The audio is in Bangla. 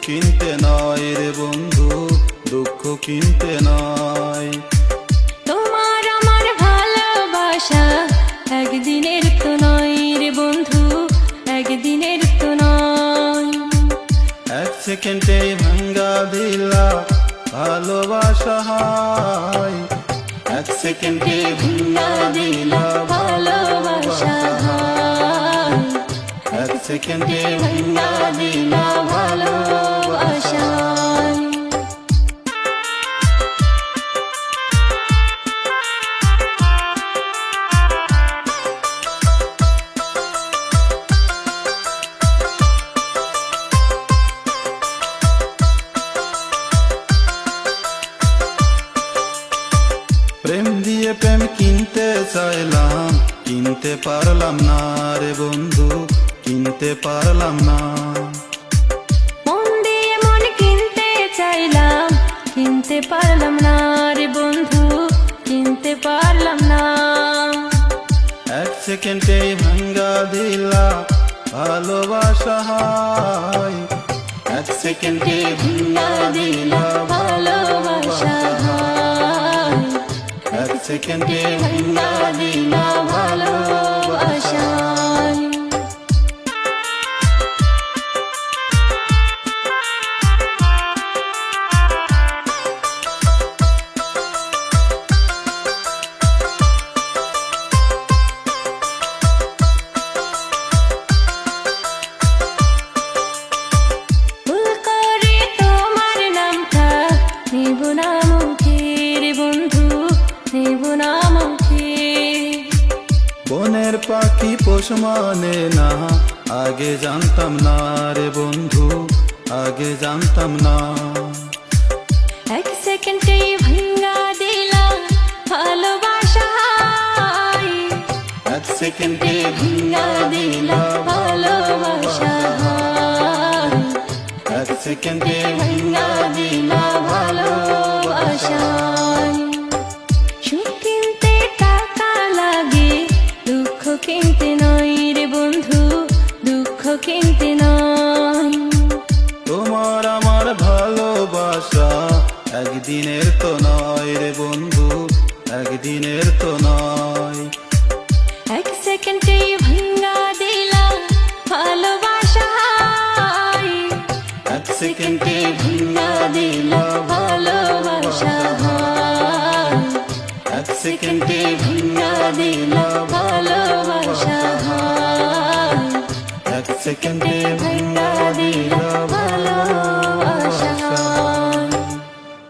কিনতে নয় রে বন্ধু, দুঃখ কিনতে নয়। তোমার আমার ভালোবাসা একদিনের তো নয় রে বন্ধু, একদিনের তো নয়। এক সেকেন্ডে ভাঙ্গা দিলা ভালোবাসা হয়, এক সেকেন্ডে ভাঙ্গা দিলা ভালোবাসা হয়, এক সেকেন্ডে ভাঙ্গা দিলা ভালোবাসা। প্রেম দিয়ে প্রেম কিনতে চাইলাম, কিনতে পারলাম না রে বন্ধু, কিনতে পারলাম না। মন দিয়ে মন কিনতে চাইলাম, কিনতে পারলাম না রে বন্ধু, কিনতে পারলাম না। এক সেকেন্ডে ভাঙ্গা দিলা ভালোবাসা হয়, এক সেকেন্ডে ভাঙ্গা দিলা ভালোবাসা হয়, এক সেকেন্ডে ভাঙ্গা দিলা ভালোবাসা। বনের পাখি পোষ মানে না, আগে জানতাম না রে বন্ধু, আগে জানতাম না। এক সেকেন্ডে ভাঙ্গা দিলা ভালোবাসা হয়, এক সেকেন্ডে ভাঙ্গা দিলা ভালোবাসা হয়, এক সেকেন্ডে ভাঙ্গা দিলা ভালোবাসা। সুখ কিনতে টাকা লাগে, দুঃখ কিনতে নয় রে বন্ধু, দুঃখ কিনতে নয়। তোমার আমার ভালোবাসা একদিনের তো নয় রে বন্ধু, একদিনের তো নয়। এক সেকেন্ডে ভাঙ্গা দিলা ভালোবাসা হয়, এক সেকেন্ডে ভাঙ্গা দিলা ভালোবাসা হয়, এক সেকেন্ডে ভাঙ্গা দিলা ভালোবাসা হয়, এক সেকেন্ডে ভাঙ্গা